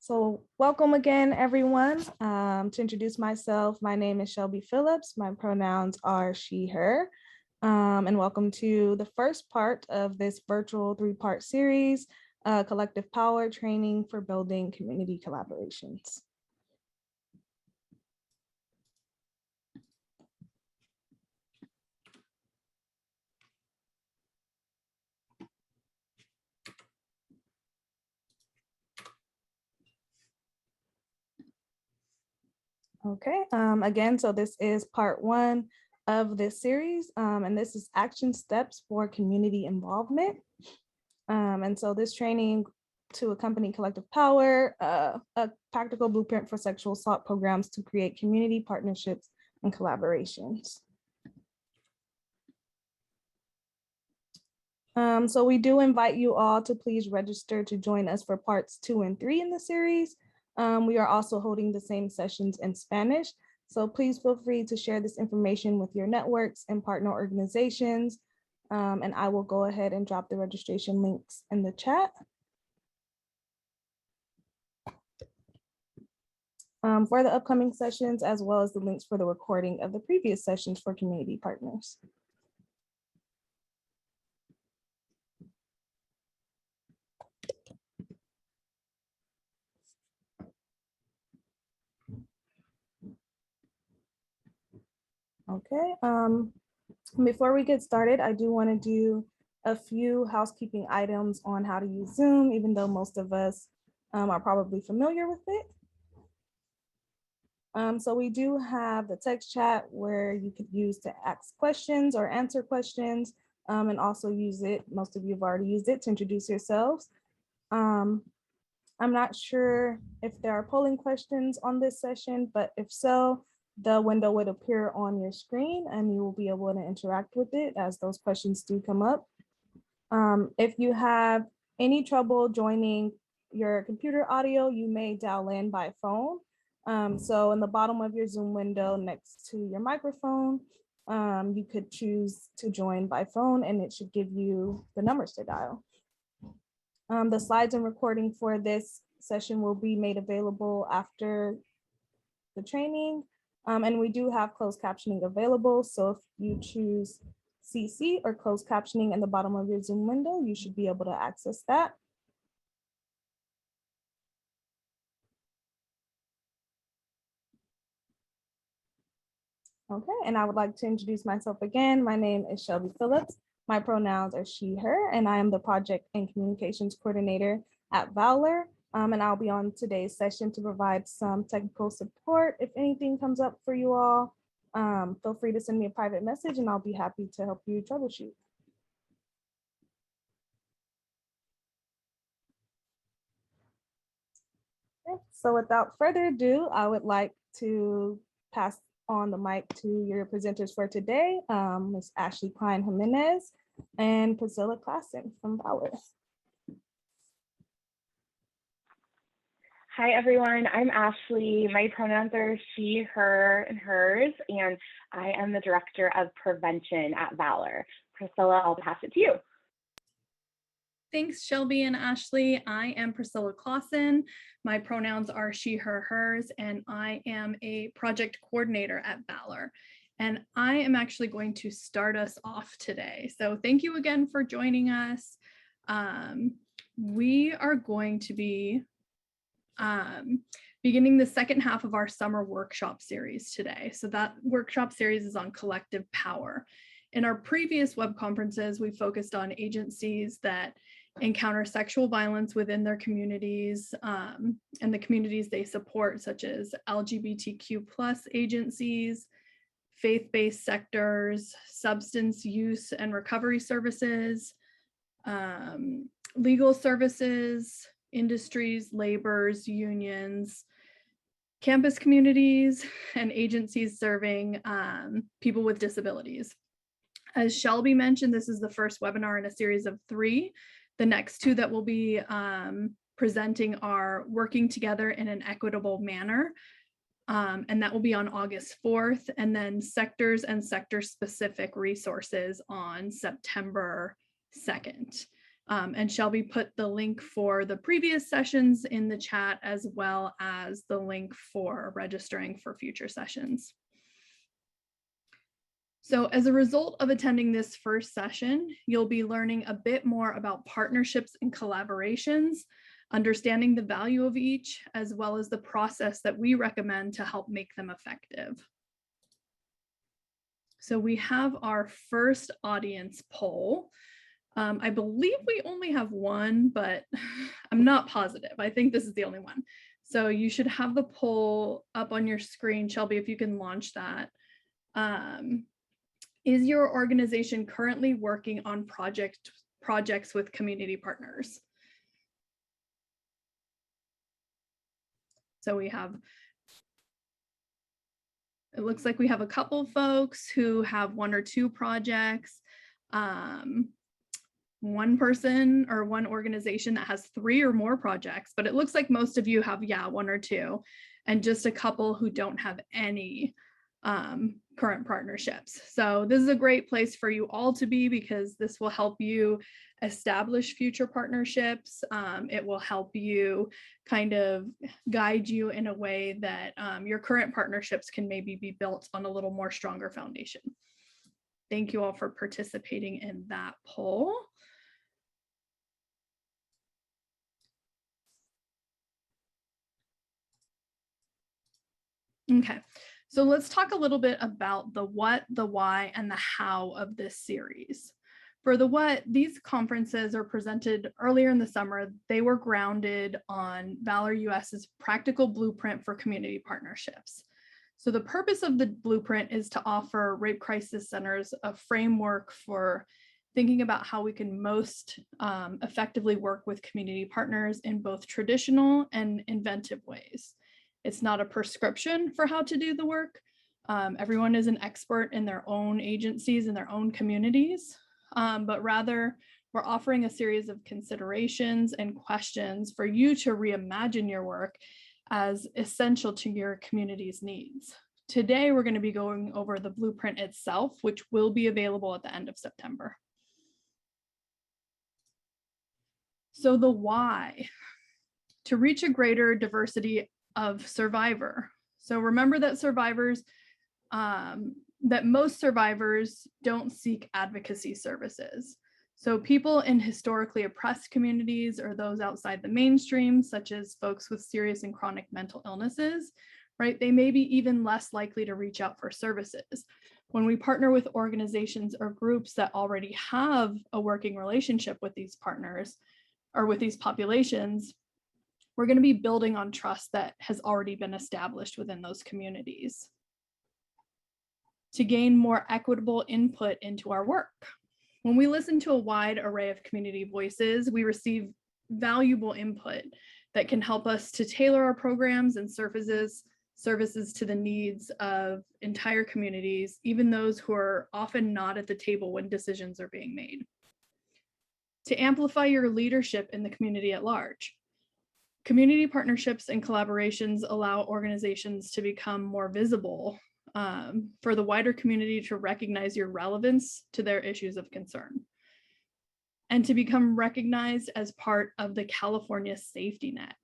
So welcome again, everyone. To introduce myself, my name is Shelby Phillips. My pronouns are she, her. And welcome to the first part of this virtual three-part series, Collective Power Training for Building Community Collaborations. Okay, again, so this is part one of this series, and this is action steps for community involvement. And so this training to accompany collective power, a practical blueprint for sexual assault programs to create community partnerships and collaborations. So we do invite you all to please register to join us for parts 2 and 3 in the series. We are also holding the same sessions in Spanish. So please feel free to share this information with your networks and partner organizations. And I will go ahead and drop the registration links in the chat. For the upcoming sessions, as well as the links for the recording of the previous sessions for community partners. Okay, before we get started, I do want to do a few housekeeping items on how to use Zoom, even though most of us are probably familiar with it. So we do have the text chat where you could use to ask questions or answer questions, and also use it. Most of you have already used it to introduce yourselves. I'm not sure if there are polling questions on this session, but if so, the window would appear on your screen and you will be able to interact with it as those questions do come up. If you have any trouble joining your computer audio, you may dial in by phone. So in the bottom of your Zoom window next to your microphone, you could choose to join by phone and it should give you the numbers to dial. The slides and recording for this session will be made available after the training. And we do have closed captioning available. So if you choose CC or closed captioning in the bottom of your Zoom window, you should be able to access that. Okay, and I would like to introduce myself again. My name is Shelby Phillips. My pronouns are she, her, and I am the project and communications coordinator at Valor. And I'll be on today's session to provide some technical support. If anything comes up for you all, feel free to send me a private message and I'll be happy to help you troubleshoot. Okay, so without further ado, I would like to pass on the mic to your presenters for today, Ms. Ashley Klein Jimenez and Priscilla Klassen from Valor. Hi, everyone. I'm Ashley. My pronouns are she, her, and hers, and I am the Director of Prevention at Valor. Priscilla, I'll pass it to you. Thanks, Shelby and Ashley. I am Priscilla Klassen. My pronouns are she, her, hers, and I am a project coordinator at Valor. And I am actually going to start us off today. So thank you again for joining us. We are going to be beginning the second half of our summer workshop series today. So that workshop series is on collective power. In our previous web conferences, we focused on agencies that encounter sexual violence within their communities and the communities they support, such as LGBTQ+ agencies, faith-based sectors, substance use and recovery services, legal services, industries, laborers, unions, campus communities, and agencies serving people with disabilities. As Shelby mentioned, this is the first webinar in a series of 3. The next 2 that we'll be presenting are working together in an equitable manner, and that will be on August 4th, and then sectors and sector-specific resources on September 2nd. And Shelby put the link for the previous sessions in the chat, as well as the link for registering for future sessions. So as a result of attending this first session, you'll be learning a bit more about partnerships and collaborations, understanding the value of each, as well as the process that we recommend to help make them effective. So we have our first audience poll. I believe we only have one, but I'm not positive. I think this is the only one. So you should have the poll up on your screen. Shelby, if you can launch that. Is your organization currently working on projects with community partners? So we have, it looks like we have a couple folks who have 1 or 2 projects. One person or one organization that has 3 or more projects, but it looks like most of you have, 1 or 2, and just a couple who don't have any current partnerships. So this is a great place for you all to be, because this will help you establish future partnerships. It will help you kind of guide you in a way that your current partnerships can maybe be built on a little more stronger foundation. Thank you all for participating in that poll. Okay, so let's talk a little bit about the what, the why, and the how of this series. For the what, these conferences are presented earlier in the summer. They were grounded on Valor US's practical blueprint for community partnerships. So the purpose of the blueprint is to offer rape crisis centers a framework for thinking about how we can most effectively work with community partners in both traditional and inventive ways. It's not a prescription for how to do the work. Everyone is an expert in their own agencies and their own communities, but rather we're offering a series of considerations and questions for you to reimagine your work as essential to your community's needs. Today, we're going to be going over the blueprint itself, which will be available at the end of September. So the why, to reach a greater diversity of survivor. So remember that that most survivors don't seek advocacy services. So people in historically oppressed communities or those outside the mainstream, such as folks with serious and chronic mental illnesses, right? They may be even less likely to reach out for services. When we partner with organizations or groups that already have a working relationship with these partners or with these populations, we're going to be building on trust that has already been established within those communities. To gain more equitable input into our work. When we listen to a wide array of community voices, we receive valuable input that can help us to tailor our programs and services to the needs of entire communities, even those who are often not at the table when decisions are being made. To amplify your leadership in the community at large. Community partnerships and collaborations allow organizations to become more visible for the wider community to recognize your relevance to their issues of concern and to become recognized as part of the California safety net.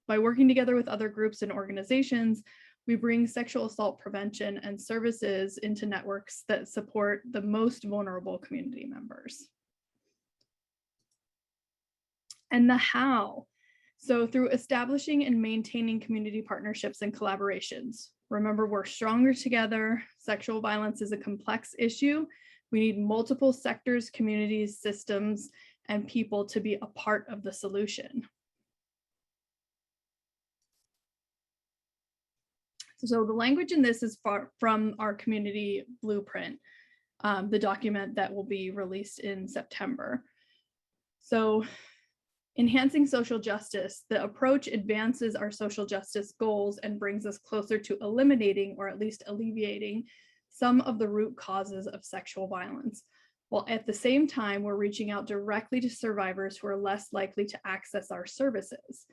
By working together with other groups and organizations, we bring sexual assault prevention and services into networks that support the most vulnerable community members. And the how. So through establishing and maintaining community partnerships and collaborations. Remember, we're stronger together. Sexual violence is a complex issue. We need multiple sectors, communities, systems, and people to be a part of the solution. So the language in this is from our community blueprint, the document that will be released in September. So enhancing social justice, the approach advances our social justice goals and brings us closer to eliminating or at least alleviating some of the root causes of sexual violence, while at the same time, we're reaching out directly to survivors who are less likely to access our services.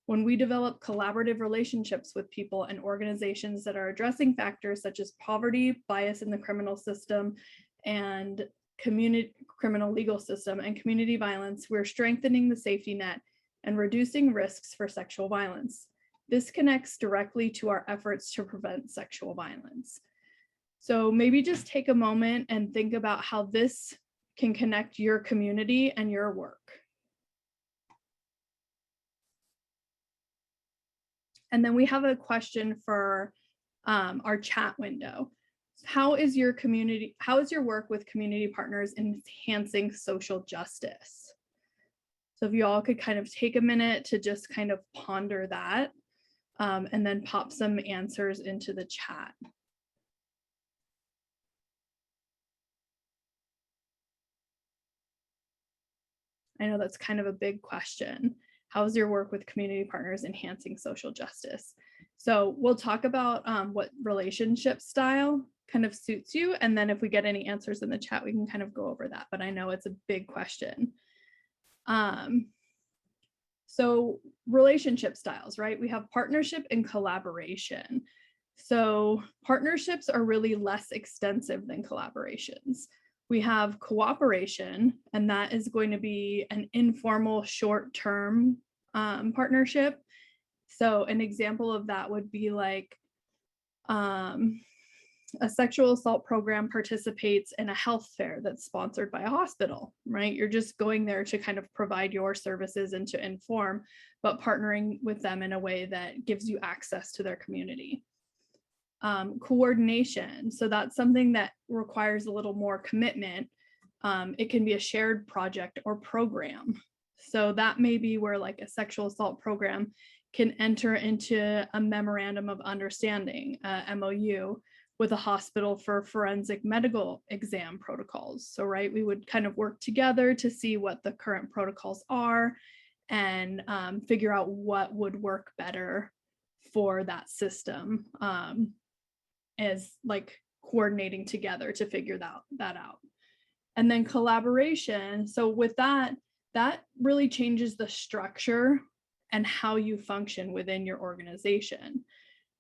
When we develop collaborative relationships with people and organizations that are addressing factors such as poverty, bias in the criminal system, and criminal legal system and community violence, we're strengthening the safety net and reducing risks for sexual violence. This connects directly to our efforts to prevent sexual violence. So maybe just take a moment and think about how this can connect your community and your work. And then we have a question for our chat window. How is your work with community partners enhancing social justice? So if you all could kind of take a minute to just kind of ponder that, and then pop some answers into the chat. I know that's kind of a big question. How's your work with community partners enhancing social justice? So we'll talk about what relationship style kind of suits you. And then if we get any answers in the chat, we can kind of go over that. But I know it's a big question. So relationship styles, right? We have partnership and collaboration. So partnerships are really less extensive than collaborations. We have cooperation, and that is going to be an informal short-term partnership. So an example of that would be like a sexual assault program participates in a health fair that's sponsored by a hospital, right? You're just going there to kind of provide your services and to inform, but partnering with them in a way that gives you access to their community. Coordination. So that's something that requires a little more commitment. It can be a shared project or program. So that may be where like a sexual assault program can enter into a memorandum of understanding, MOU, with a hospital for forensic medical exam protocols. So, right, we would kind of work together to see what the current protocols are and figure out what would work better for that system, as like coordinating together to figure that out. And then collaboration. So with that really changes the structure and how you function within your organization.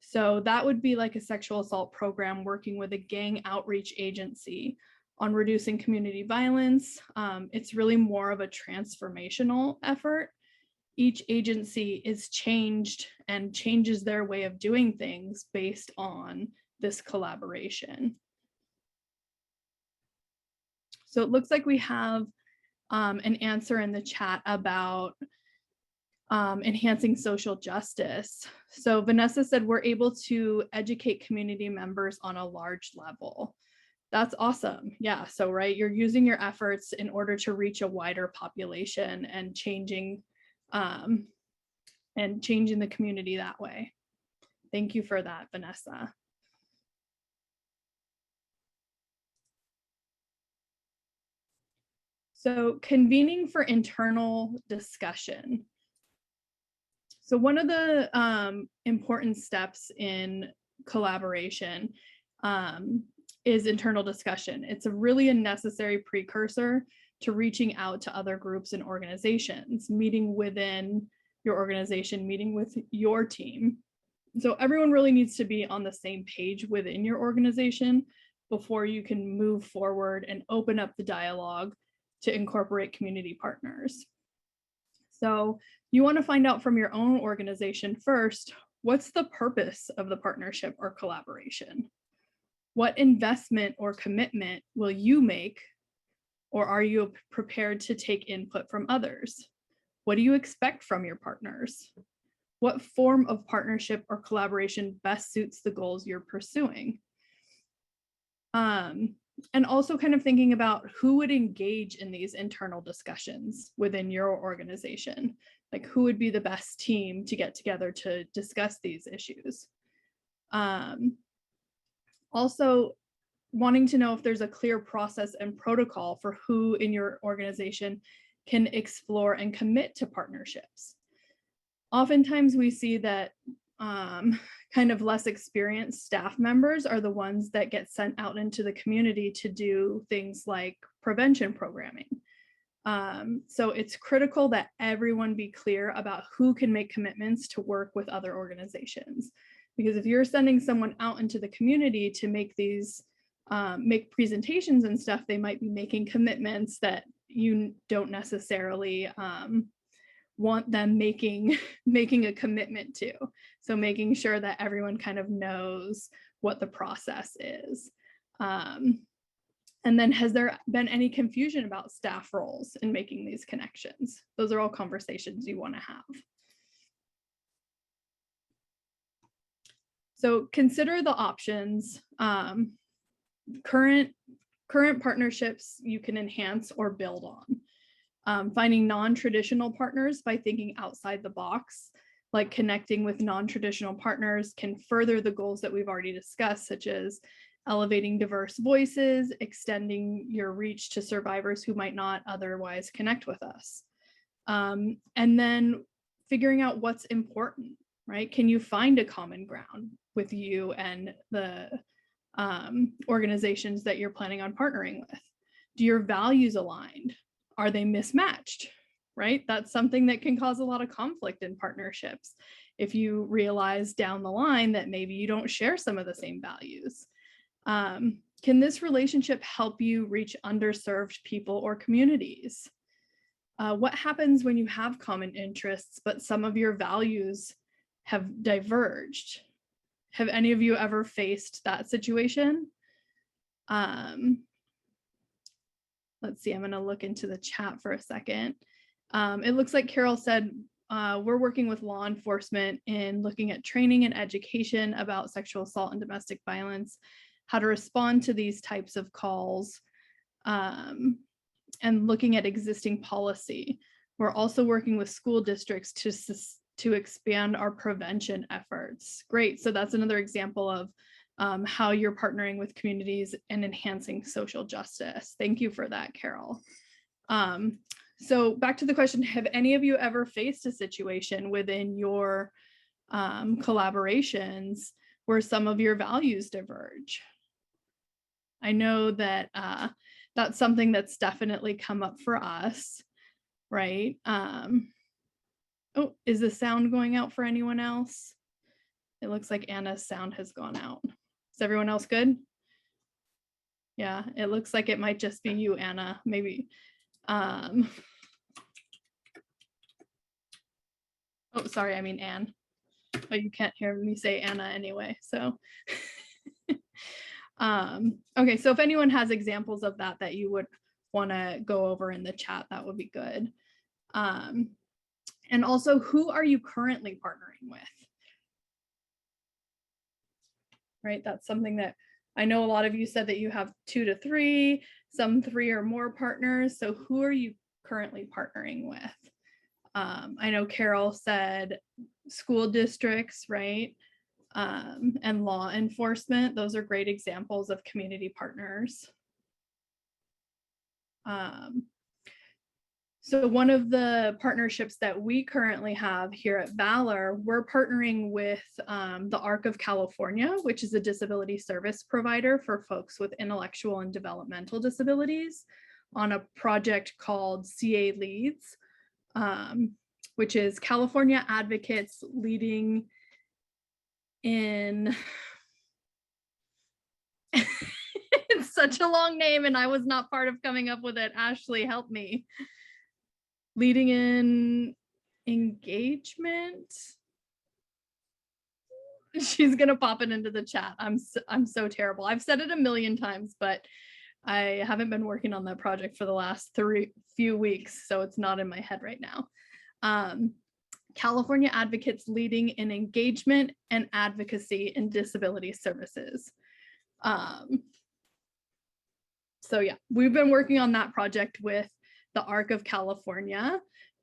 So that would be like a sexual assault program working with a gang outreach agency on reducing community violence. It's really more of a transformational effort. Each agency is changed and changes their way of doing things based on this collaboration. So it looks like we have an answer in the chat about enhancing social justice. So Vanessa said, we're able to educate community members on a large level. That's awesome. Yeah, so right, you're using your efforts in order to reach a wider population and changing the community that way. Thank you for that, Vanessa. So convening for internal discussion. So one of the important steps in collaboration is internal discussion. It's really a necessary precursor to reaching out to other groups and organizations, meeting within your organization, meeting with your team. So everyone really needs to be on the same page within your organization before you can move forward and open up the dialogue to incorporate community partners. So you want to find out from your own organization first, what's the purpose of the partnership or collaboration? What investment or commitment will you make, or are you prepared to take input from others? What do you expect from your partners? What form of partnership or collaboration best suits the goals you're pursuing? And also kind of thinking about who would engage in these internal discussions within your organization. Like who would be the best team to get together to discuss these issues? Also wanting to know if there's a clear process and protocol for who in your organization can explore and commit to partnerships. Oftentimes we see that kind of less experienced staff members are the ones that get sent out into the community to do things like prevention programming. So it's critical that everyone be clear about who can make commitments to work with other organizations. Because if you're sending someone out into the community to make these make presentations and stuff, they might be making commitments that you don't necessarily want them making a commitment to. So making sure that everyone kind of knows what the process is. And then has there been any confusion about staff roles in making these connections? Those are all conversations you want to have. So consider the options. Current partnerships you can enhance or build on. Finding non-traditional partners by thinking outside the box, like connecting with non-traditional partners can further the goals that we've already discussed, such as elevating diverse voices, extending your reach to survivors who might not otherwise connect with us. And then figuring out what's important, right? Can you find a common ground with you and the organizations that you're planning on partnering with? Do your values aligned? Are they mismatched, right? That's something that can cause a lot of conflict in partnerships. If you realize down the line that maybe you don't share some of the same values. Can this relationship help you reach underserved people or communities? What happens when you have common interests, but some of your values have diverged? Have any of you ever faced that situation? Let's see, I'm going to look into the chat for a second. It looks like Carol said, we're working with law enforcement in looking at training and education about sexual assault and domestic violence, how to respond to these types of calls, and looking at existing policy. We're also working with school districts to expand our prevention efforts. Great, so that's another example of how you're partnering with communities and enhancing social justice. Thank you for that, Carol. So back to the question, have any of you ever faced a situation within your collaborations where some of your values diverge? I know that that's something that's definitely come up for us, right? Oh, is the sound going out for anyone else? It looks like Anna's sound has gone out. Is everyone else good? Yeah, it looks like it might just be you, Anna, maybe. Oh, sorry, I mean Anne. Oh, you can't hear me say Anna anyway, so. Okay, so if anyone has examples of that that you would want to go over in the chat, that would be good. And also, who are you currently partnering with? Right, that's something that I know a lot of you said that you have 2 to 3, some 3 or more partners. So who are you currently partnering with? I know Carol said school districts, right? And law enforcement. Those are great examples of community partners. So one of the partnerships that we currently have here at Valor, we're partnering with the ARC of California, which is a disability service provider for folks with intellectual and developmental disabilities, on a project called CA Leads, which is California Advocates Leading in it's such a long name and I was not part of coming up with it. Ashley, help me. Leading in engagement. She's gonna pop it into the chat. I'm so terrible. I've said it a million times, but I haven't been working on that project for the last few weeks, so it's not in my head right now. California Advocates Leading in Engagement and Advocacy in Disability Services. So yeah, we've been working on that project with the ARC of California.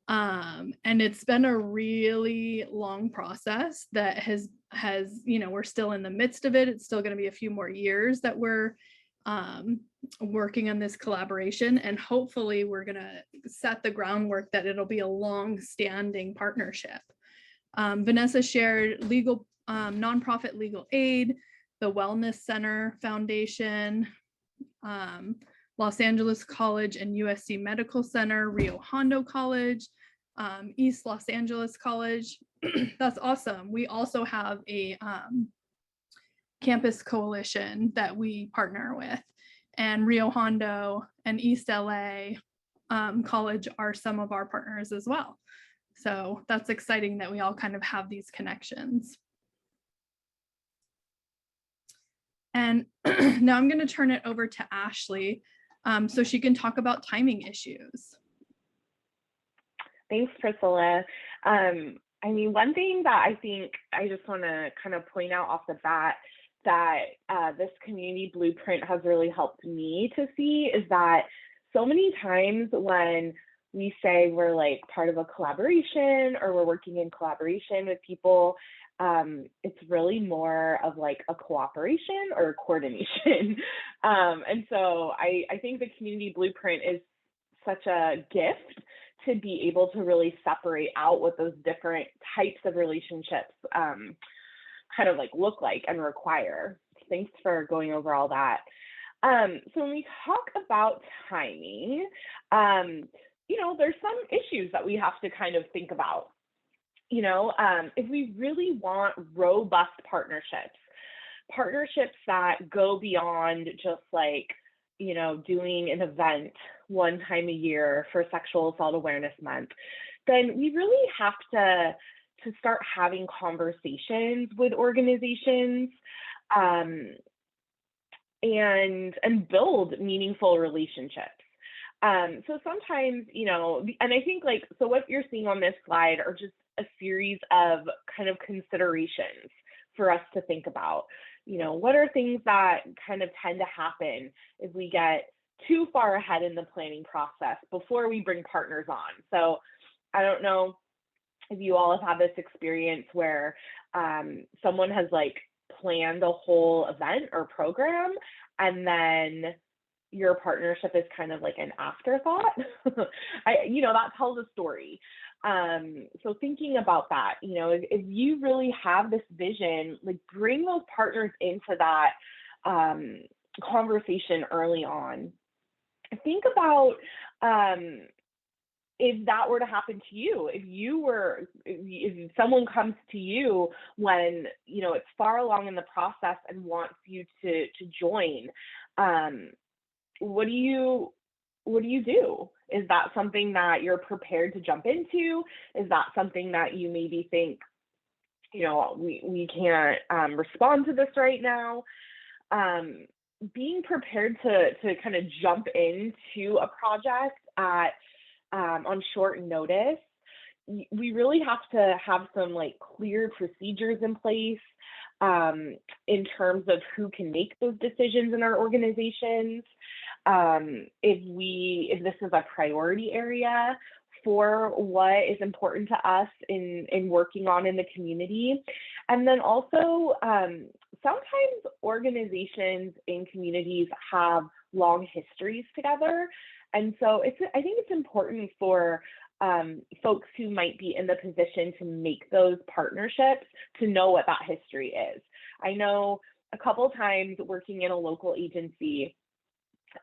And it's been a really long process that has, we're still in the midst of it. It's still going to be a few more years that we're working on this collaboration, and hopefully we're going to set the groundwork that it'll be a long-standing partnership. Vanessa shared legal, nonprofit legal aid, the Wellness Center Foundation, Los Angeles College and USC Medical Center, Rio Hondo College, East Los Angeles College. That's awesome. We also have a campus coalition that we partner with. And Rio Hondo and East LA College are some of our partners as well. So that's exciting that we all kind of have these connections. And now I'm going to turn it over to Ashley so she can talk about timing issues. Thanks, Priscilla. I mean, one thing that I think I just want to kind of point out off the bat that this community blueprint has really helped me to see is that so many times when we say we're like part of a collaboration or we're working in collaboration with people, it's really more of like a cooperation or a coordination. And so I think the community blueprint is such a gift to be able to really separate out what those different types of relationships kind of like look like and require. Thanks for going over all that. So when we talk about timing, there's some issues that we have to kind of think about. If we really want robust partnerships that go beyond just like, doing an event one time a year for Sexual Assault Awareness Month, then we really have to start having conversations with organizations and build meaningful relationships. So sometimes, and I think so what you're seeing on this slide are just a series of kind of considerations for us to think about. What are things that kind of tend to happen if we get too far ahead in the planning process before we bring partners on? So I don't know if you all have had this experience where someone has planned a whole event or program and then your partnership is kind of like an afterthought. That tells a story. So thinking about that, if you really have this vision, bring those partners into that conversation early on. Think about if that were to happen to you, if someone comes to you when, it's far along in the process and wants you to join, what do you do? Is that something that you're prepared to jump into? Is that something that you maybe think, we can't respond to this right now? Being prepared to kind of jump into a project on short notice, we really have to have some clear procedures in place in terms of who can make those decisions in our organizations. If this is a priority area for what is important to us in working on in the community. And then also, sometimes organizations in communities have long histories together. And so I think it's important for folks who might be in the position to make those partnerships to know what that history is. I know a couple of times working in a local agency,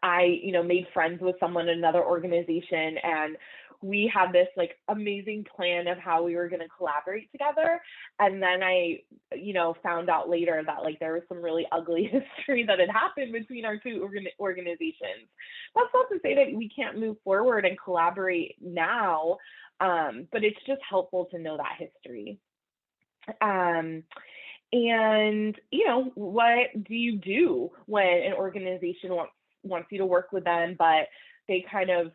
I made friends with someone in another organization, and we had this amazing plan of how we were going to collaborate together. And then I found out later that there was some really ugly history that had happened between our two organizations. That's not to say that we can't move forward and collaborate now, but it's just helpful to know that history. And what do you do when an organization wants you to work with them, but they kind of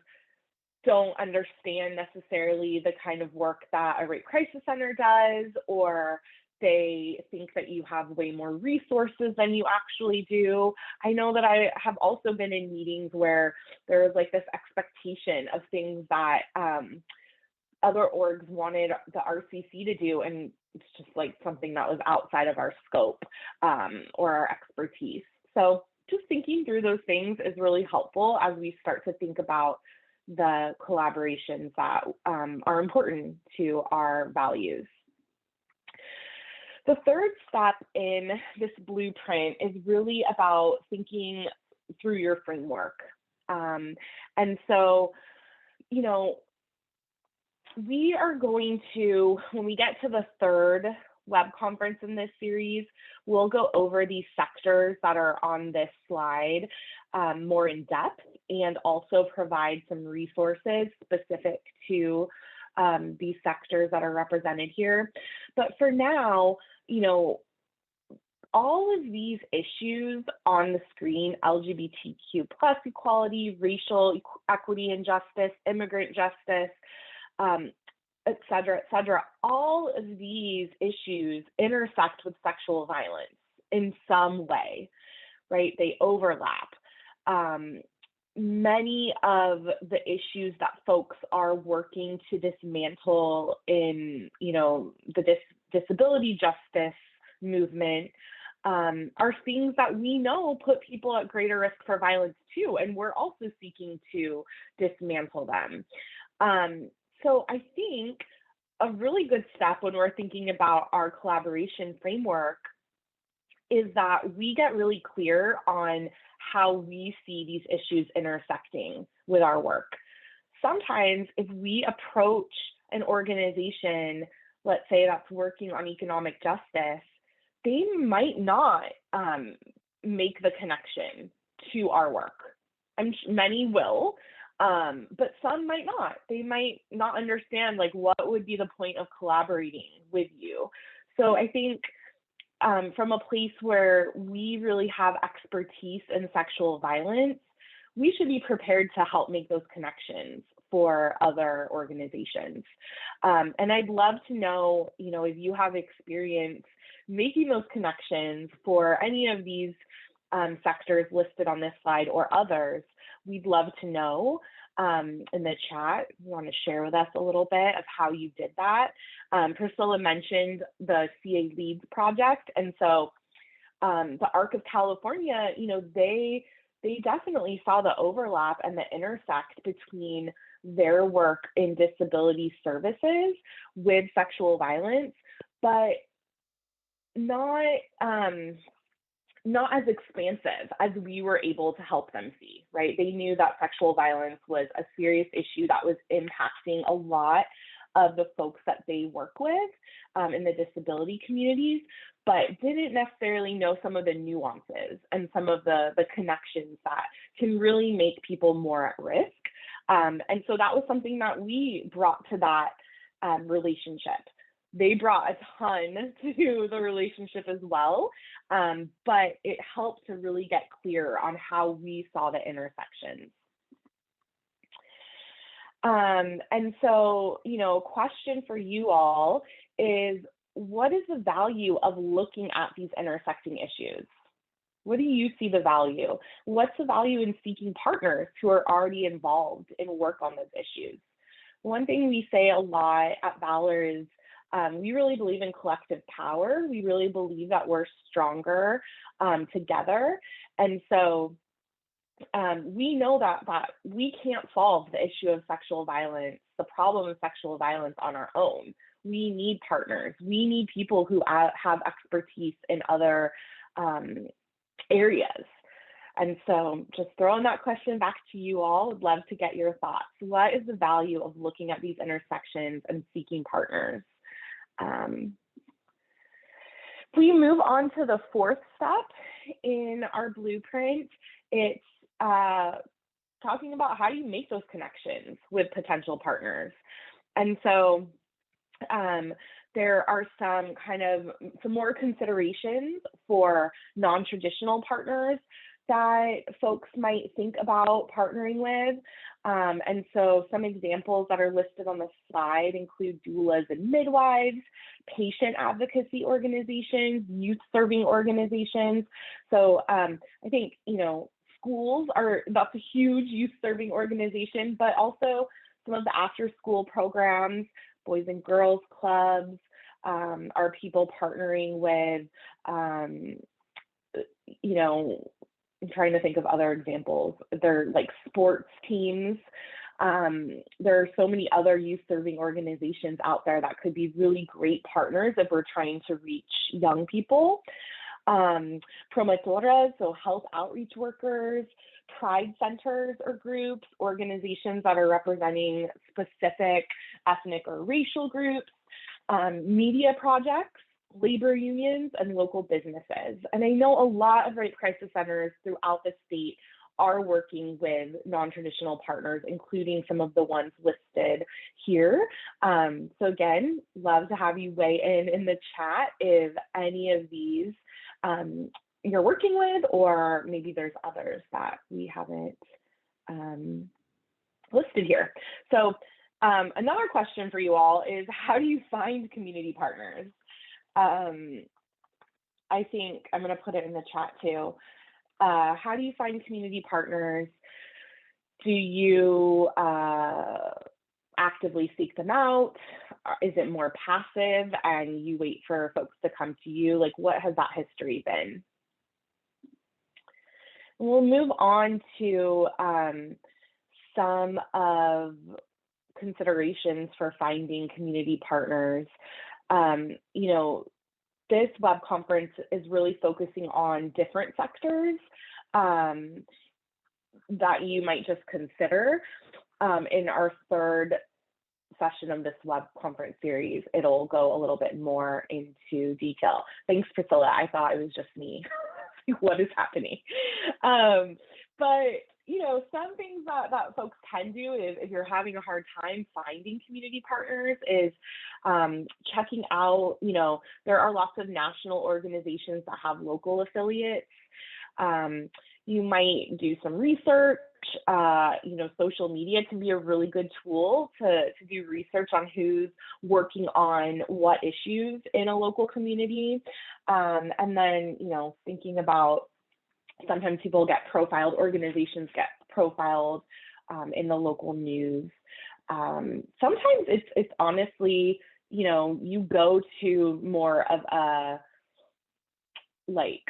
don't understand necessarily the kind of work that a rape crisis center does, or they think that you have way more resources than you actually do? I know that I have also been in meetings where there was this expectation of things that other orgs wanted the RCC to do, and it's just something that was outside of our scope or our expertise. So just thinking through those things is really helpful as we start to think about the collaborations that are important to our values. The third step in this blueprint is really about thinking through your framework. And so, we are going to, when we get to the third web conference in this series. We'll go over these sectors that are on this slide more in depth, and also provide some resources specific to these sectors that are represented here. But for now, you know, all of these issues on the screen, LGBTQ plus equality, racial equity and justice, immigrant justice, et cetera, all of these issues intersect with sexual violence in some way, right? They overlap. Many of the issues that folks are working to dismantle in, you know, the disability justice movement are things that we know put people at greater risk for violence too, and we're also seeking to dismantle them. So I think a really good step when we're thinking about our collaboration framework is that we get really clear on how we see these issues intersecting with our work. Sometimes if we approach an organization, let's say that's working on economic justice, they might not make the connection to our work. Many will, but some might not. They might not understand like what would be the point of collaborating with you. So I think from a place where we really have expertise in sexual violence, we should be prepared to help make those connections for other organizations. And I'd love to know, you know, if you have experience making those connections for any of these sectors listed on this slide or others. We'd love to know in the chat. You want to share with us a little bit of how you did that. Priscilla mentioned the CA Leads project, and so the ARC of California, you know, they definitely saw the overlap and the intersect between their work in disability services with sexual violence, but not as expansive as we were able to help them see, right? They knew that sexual violence was a serious issue that was impacting a lot of the folks that they work with in the disability communities, but didn't necessarily know some of the nuances and some of the connections that can really make people more at risk. And so that was something that we brought to that relationship. They brought a ton to the relationship as well, but it helped to really get clear on how we saw the intersections. And so, you know, question for you all is, what is the value of looking at these intersecting issues? What do you see the value? What's the value in seeking partners who are already involved in work on those issues? One thing we say a lot at Valor is we really believe in collective power. We really believe that we're stronger together. And so we know that we can't solve the issue of sexual violence, the problem of sexual violence on our own. We need partners. We need people who have expertise in other areas. And so just throwing that question back to you all, would love to get your thoughts. What is the value of looking at these intersections and seeking partners? If we move on to the fourth step in our blueprint, it's talking about how do you make those connections with potential partners. And so there are some more considerations for non-traditional partners that folks might think about partnering with. And so some examples that are listed on the slide include doulas and midwives, patient advocacy organizations, youth serving organizations. So I think, you know, schools that's a huge youth serving organization, but also some of the after school programs, Boys and Girls Clubs, are people partnering with, you know, I'm trying to think of other examples. They're like sports teams. There are so many other youth serving organizations out there that could be really great partners if we're trying to reach young people. Promotoras, so health outreach workers, pride centers or groups, organizations that are representing specific ethnic or racial groups, media projects. labor unions, and local businesses. And I know a lot of rape crisis centers throughout the state are working with non-traditional partners, including some of the ones listed here. So again, love to have you weigh in the chat if any of these you're working with, or maybe there's others that we haven't listed here. So another question for you all is, how do you find community partners? I think I'm going to put it in the chat too. How do you find community partners? Do you actively seek them out? Is it more passive and you wait for folks to come to you? Like, what has that history been? We'll move on to some of considerations for finding community partners. You know, this web conference is really focusing on different sectors that you might just consider. In our third session of this web conference series, it'll go a little bit more into detail. Thanks, Priscilla. I thought it was just me. What is happening? But you know, some things that folks can do is, if you're having a hard time finding community partners, is checking out, you know, there are lots of national organizations that have local affiliates. You might do some research. You know, social media can be a really good tool to do research on who's working on what issues in a local community. And then, you know, thinking about, sometimes people get profiled, organizations get profiled in the local news. Sometimes it's honestly, you know, you go to more of a like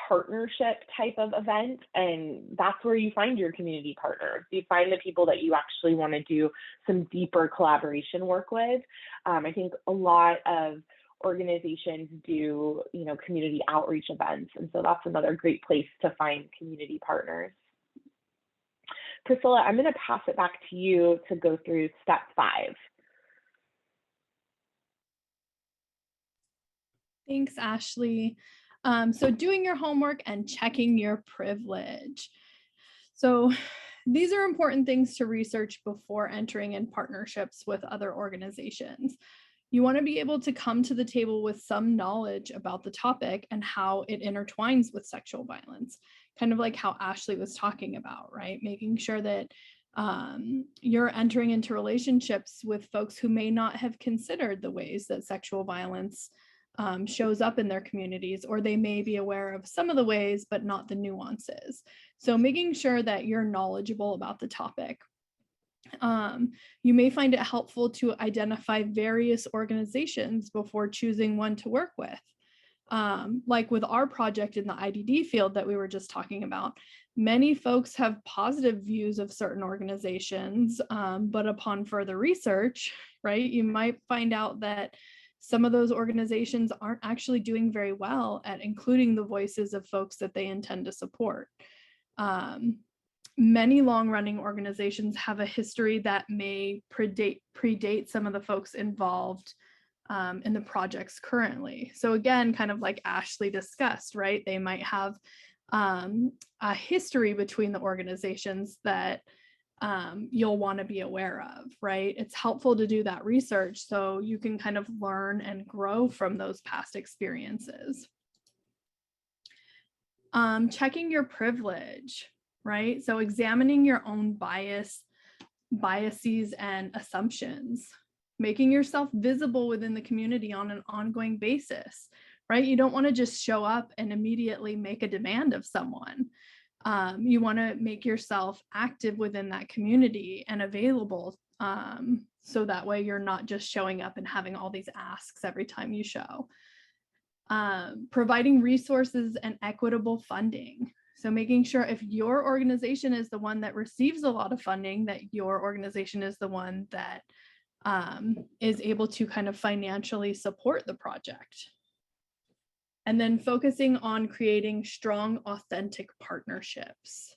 partnership type of event, and that's where you find your community partners. You find the people that you actually want to do some deeper collaboration work with. I think a lot of organizations do, you know, community outreach events, and so that's another great place to find community partners. Priscilla, I'm going to pass it back to you to go through step 5. Thanks, Ashley. So doing your homework and checking your privilege. So these are important things to research before entering in partnerships with other organizations. You want to be able to come to the table with some knowledge about the topic and how it intertwines with sexual violence, kind of like how Ashley was talking about, right? Making sure that you're entering into relationships with folks who may not have considered the ways that sexual violence shows up in their communities, or they may be aware of some of the ways, but not the nuances. So making sure that you're knowledgeable about the topic. You may find it helpful to identify various organizations before choosing one to work with. Like with our project in the IDD field that we were just talking about, many folks have positive views of certain organizations, but upon further research, right, you might find out that some of those organizations aren't actually doing very well at including the voices of folks that they intend to support. Many long-running organizations have a history that may predate some of the folks involved in the projects currently. So again, kind of like Ashley discussed, right? They might have a history between the organizations that you'll want to be aware of, right? It's helpful to do that research so you can kind of learn and grow from those past experiences. Checking your privilege, right? So examining your own biases and assumptions, making yourself visible within the community on an ongoing basis, right? You don't want to just show up and immediately make a demand of someone. You want to make yourself active within that community and available, so that way you're not just showing up and having all these asks every time you show. Providing resources and equitable funding. So making sure if your organization is the one that receives a lot of funding, that your organization is the one that is able to kind of financially support the project. And then focusing on creating strong, authentic partnerships.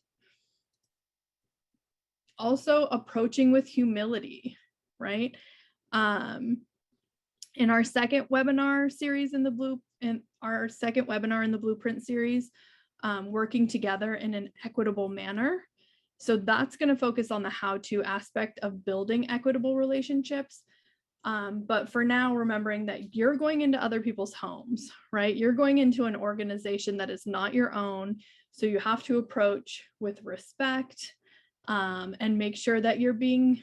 Also approaching with humility, right? In our second webinar series in the Blueprint series, working together in an equitable manner. So that's going to focus on the how-to aspect of building equitable relationships. But for now, remembering that you're going into other people's homes, right? You're going into an organization that is not your own. So you have to approach with respect, and make sure that you're being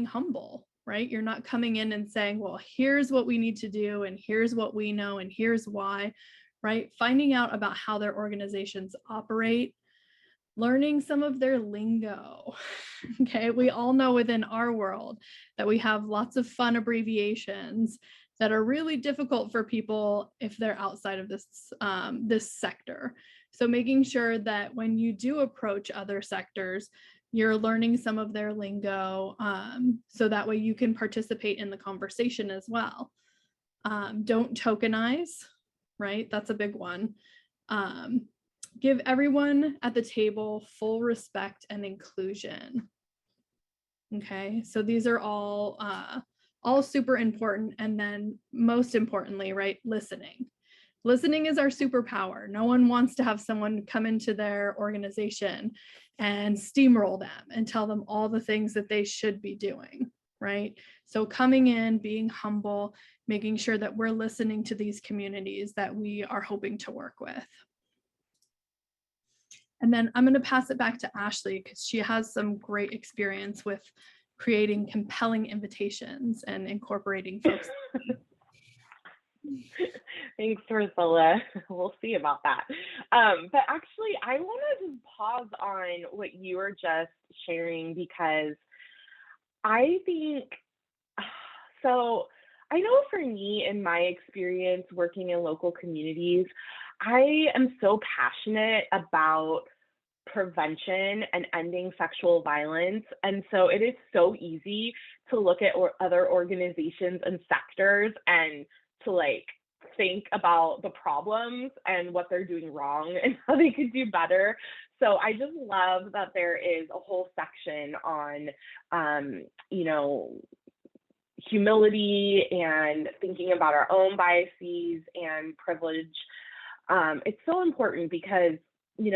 humble, right? You're not coming in and saying, well, here's what we need to do, and here's what we know, and here's why, right? Finding out about how their organizations operate, learning some of their lingo. Okay, we all know within our world that we have lots of fun abbreviations that are really difficult for people if they're outside of this sector. So making sure that when you do approach other sectors, you're learning some of their lingo, so that way you can participate in the conversation as well. Don't tokenize, right? That's a big one. Give everyone at the table full respect and inclusion. Okay, so these are all super important. And then most importantly, right, listening. Listening is our superpower. No one wants to have someone come into their organization and steamroll them and tell them all the things that they should be doing, right? So coming in, being humble, making sure that we're listening to these communities that we are hoping to work with. And then I'm going to pass it back to Ashley because she has some great experience with creating compelling invitations and incorporating folks. Thanks, Priscilla. We'll see about that. But actually, I want to just pause on what you were just sharing, because I think, so I know for me, in my experience working in local communities, I am so passionate about prevention and ending sexual violence. And so it is so easy to look at other organizations and sectors and to like think about the problems and what they're doing wrong and how they could do better. So I just love that there is a whole section on, humility and thinking about our own biases and privilege. It's so important because, I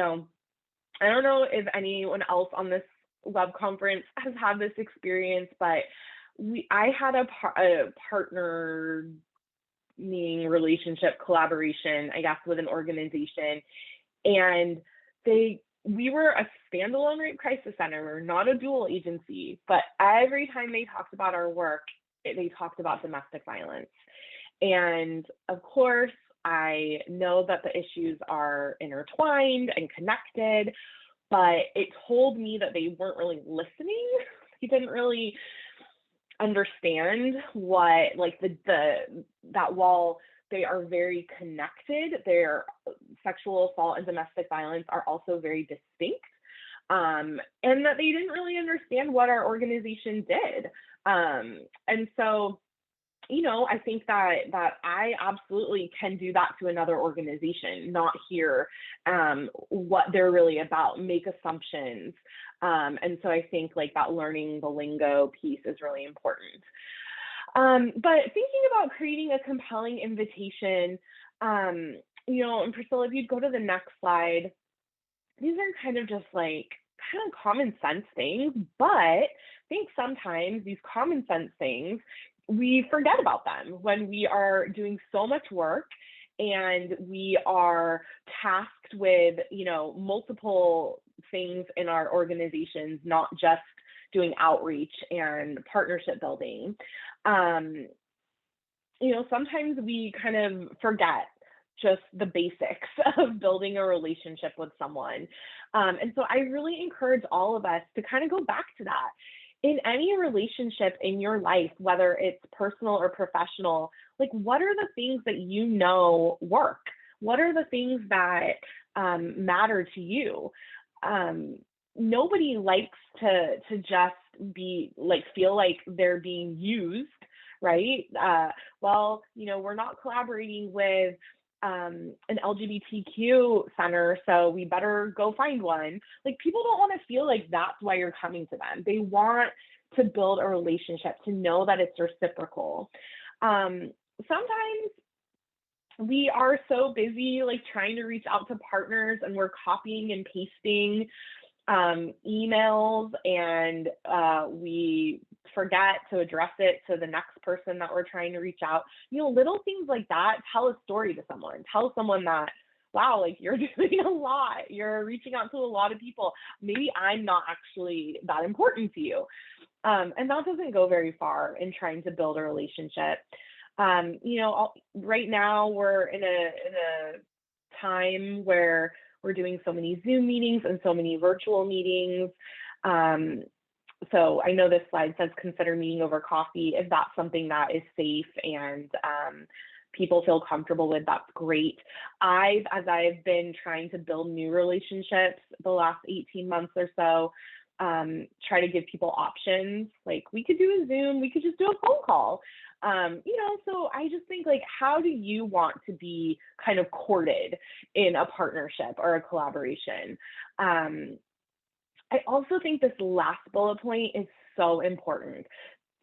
don't know if anyone else on this web conference has had this experience, but I had a partner, meaning relationship collaboration, I guess, with an organization, and we were a standalone rape crisis center. We're not a dual agency, but every time they talked about our work, they talked about domestic violence. And of course, I know that the issues are intertwined and connected, but it told me that they weren't really listening. They didn't really understand what, like, that while they are very connected, their sexual assault and domestic violence are also very distinct, and that they didn't really understand what our organization did. And so, I think that I absolutely can do that to another organization, not hear what they're really about, make assumptions. And so I think like that learning the lingo piece is really important. But thinking about creating a compelling invitation, and Priscilla, if you'd go to the next slide, these are kind of just like kind of common sense things, but I think sometimes these common sense things, we forget about them when we are doing so much work and we are tasked with, multiple things in our organizations, not just doing outreach and partnership building. Sometimes we kind of forget just the basics of building a relationship with someone. And so I really encourage all of us to kind of go back to that. In any relationship in your life, whether it's personal or professional, like what are the things that work? What are the things that matter to you? Nobody likes to just be like, feel like they're being used, right? We're not collaborating with an LGBTQ center, so we better go find one. Like, people don't want to feel like that's why you're coming to them. They want to build a relationship, to know that it's reciprocal. Sometimes we are so busy like trying to reach out to partners and we're copying and pasting emails, and we forget to address it to the next person that we're trying to reach out. Little things like that tell a story to someone. Tell someone that, wow, like you're doing a lot. You're reaching out to a lot of people. Maybe I'm not actually that important to you. And that doesn't go very far in trying to build a relationship. Right now we're in a time where we're doing so many Zoom meetings and so many virtual meetings. So I know this slide says consider meeting over coffee. If that's something that is safe and people feel comfortable with, that's great. As I've been trying to build new relationships the last 18 months or so, try to give people options. Like we could do a Zoom, we could just do a phone call. So I just think, like, how do you want to be kind of courted in a partnership or a collaboration? I also think this last bullet point is so important.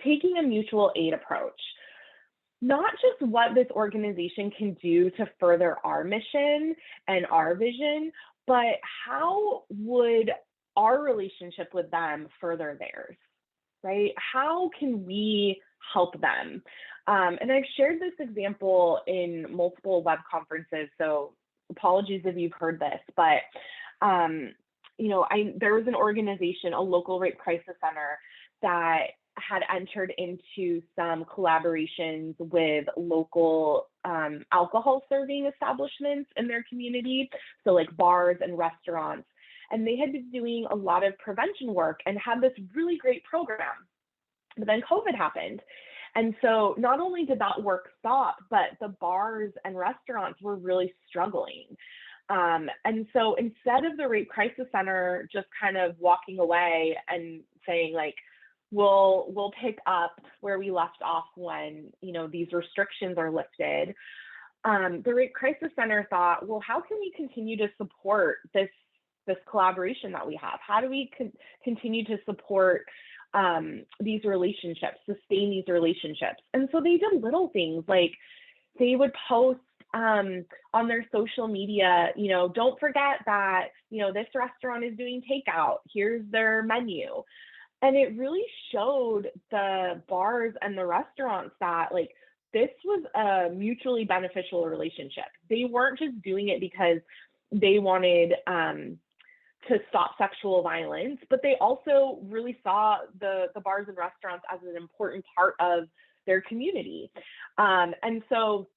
Taking a mutual aid approach. Not just what this organization can do to further our mission and our vision, but how would our relationship with them further theirs, right? How can we help them? And I've shared this example in multiple web conferences, so apologies if you've heard this, but there was an organization, a local rape crisis center, that had entered into some collaborations with local alcohol serving establishments in their community, so like bars and restaurants. And they had been doing a lot of prevention work and had this really great program. But then COVID happened. And so not only did that work stop, but the bars and restaurants were really struggling. And so instead of the Rape Crisis Center just kind of walking away and saying, like, we'll pick up where we left off when, these restrictions are lifted, the Rape Crisis Center thought, well, how can we continue to support this collaboration that we have? How do we continue to support these relationships, sustain these relationships? And so they did little things, like they would post on their social media, don't forget that, this restaurant is doing takeout. Here's their menu. And it really showed the bars and the restaurants that, like, this was a mutually beneficial relationship. They weren't just doing it because they wanted to stop sexual violence, but they also really saw the bars and restaurants as an important part of their community. And so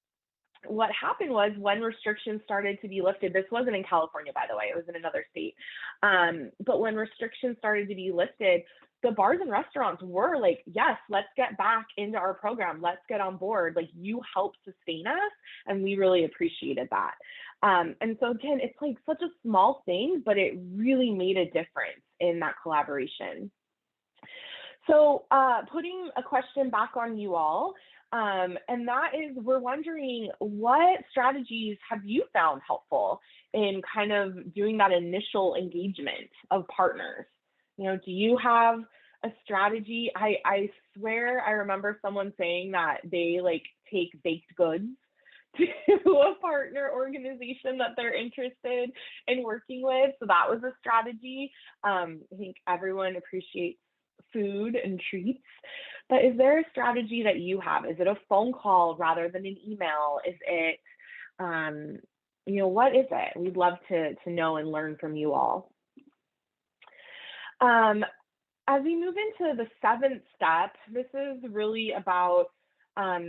what happened was, when restrictions started to be lifted, this wasn't in California, by the way, it was in another state. But when restrictions started to be lifted, the bars and restaurants were like, yes, let's get back into our program. Let's get on board. Like, you help sustain us. And we really appreciated that. And so again, it's like such a small thing, but it really made a difference in that collaboration. So putting a question back on you all, and that is, we're wondering, what strategies have you found helpful in kind of doing that initial engagement of partners? Do you have a strategy? I swear I remember someone saying that they like take baked goods to a partner organization that they're interested in working with. So that was a strategy. I think everyone appreciates food and treats, but is there a strategy that you have? Is it a phone call rather than an email? Is it, what is it? We'd love to know and learn from you all. As we move into the 7th step, this is really about, as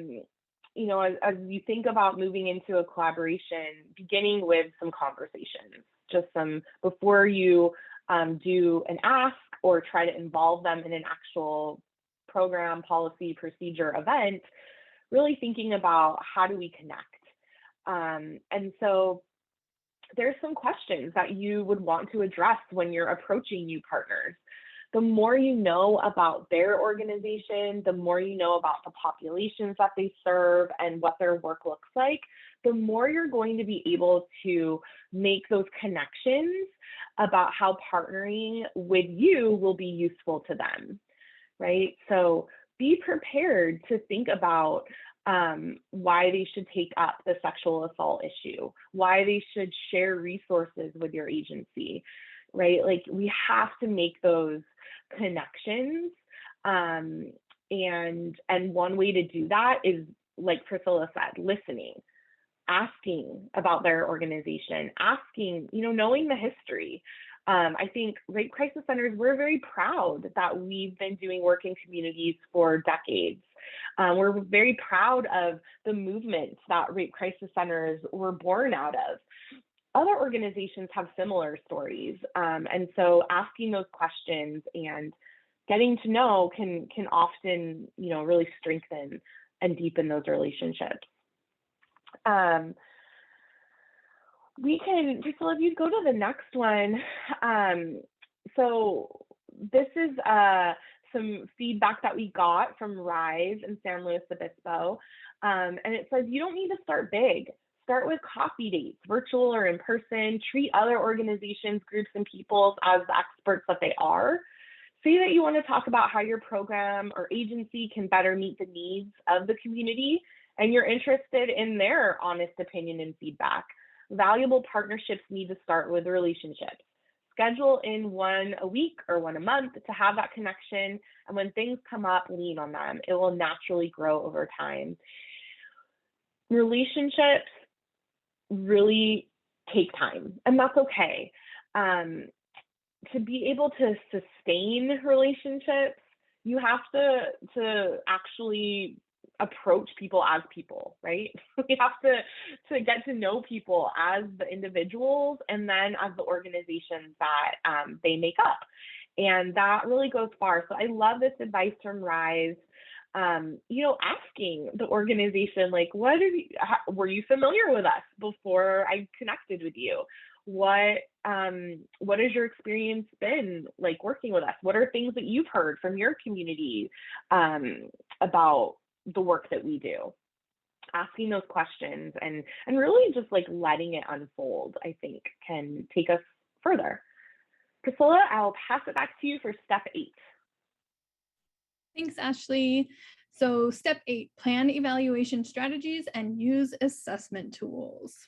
you think about moving into a collaboration, beginning with some conversations, just some, before you do an ask or try to involve them in an actual program, policy, procedure, event, really thinking about, how do we connect? And so there's some questions that you would want to address when you're approaching new partners. The more you know about their organization, the more you know about the populations that they serve and what their work looks like, the more you're going to be able to make those connections about how partnering with you will be useful to them, right? So be prepared to think about why they should take up the sexual assault issue, why they should share resources with your agency, right? Like we have to make those connections. And one way to do that is, like Priscilla said, listening, asking about their organization, asking, knowing the history. I think rape crisis centers, we're very proud that we've been doing work in communities for decades. We're very proud of the movements that rape crisis centers were born out of. Other organizations have similar stories. And so asking those questions and getting to know can often, really strengthen and deepen those relationships. We can, Priscilla, if you go to the next one. So this is some feedback that we got from RISE in San Luis Obispo. And it says, you don't need to start big. Start with coffee dates, virtual or in person. Treat other organizations, groups, and people as the experts that they are. Say that you want to talk about how your program or agency can better meet the needs of the community, and you're interested in their honest opinion and feedback. Valuable partnerships need to start with relationships. Schedule in one a week or one a month to have that connection, and when things come up, lean on them. It will naturally grow over time. Relationships really take time, and that's okay. To be able to sustain relationships, you have to actually approach people as people, right? We have to get to know people as the individuals and then as the organizations that they make up. And that really goes far. So I love this advice from RISE. Asking the organization, like, were you familiar with us before I connected with you? What has your experience been like working with us? What are things that you've heard from your community about the work that we do? Asking those questions and really just like letting it unfold, I think, can take us further. Priscilla, I'll pass it back to you for step 8. Thanks, Ashley. So step 8, plan evaluation strategies and use assessment tools.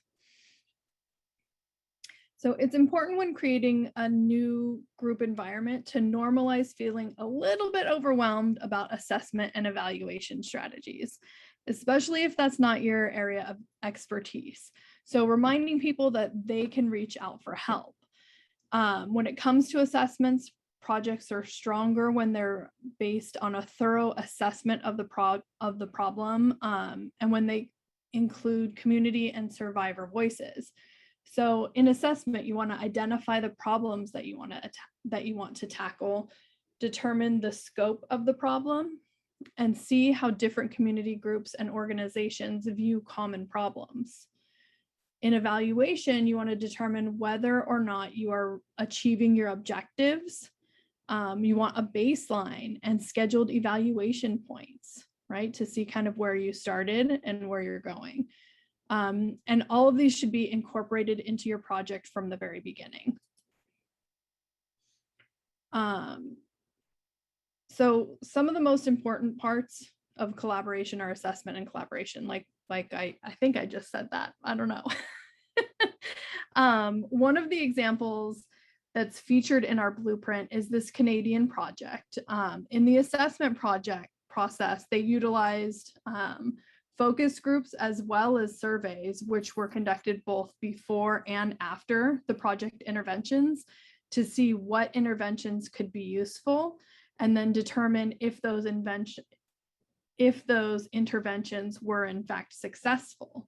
So it's important when creating a new group environment to normalize feeling a little bit overwhelmed about assessment and evaluation strategies, especially if that's not your area of expertise. So reminding people that they can reach out for help. When it comes to assessments, projects are stronger when they're based on a thorough assessment of the problem, and when they include community and survivor voices. So in assessment, you want to identify the problems that you want to tackle, determine the scope of the problem, and see how different community groups and organizations view common problems. In evaluation, you want to determine whether or not you are achieving your objectives. You want a baseline and scheduled evaluation points, right, to see kind of where you started and where you're going. And all of these should be incorporated into your project from the very beginning. So some of the most important parts of collaboration are assessment and collaboration. Like I think I just said that. I don't know. One of the examples that's featured in our blueprint is this Canadian project. In the assessment process, they utilized focus groups as well as surveys, which were conducted both before and after the project interventions to see what interventions could be useful, and then determine if those interventions were in fact successful.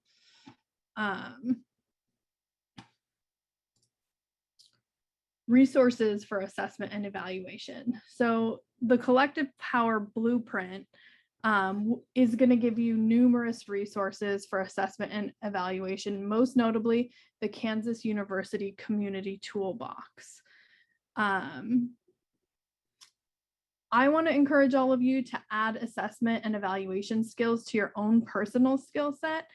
Resources for assessment and evaluation. So the Collective Power Blueprint is going to give you numerous resources for assessment and evaluation, most notably the Kansas University Community Toolbox. I want to encourage all of you to add assessment and evaluation skills to your own personal skill set,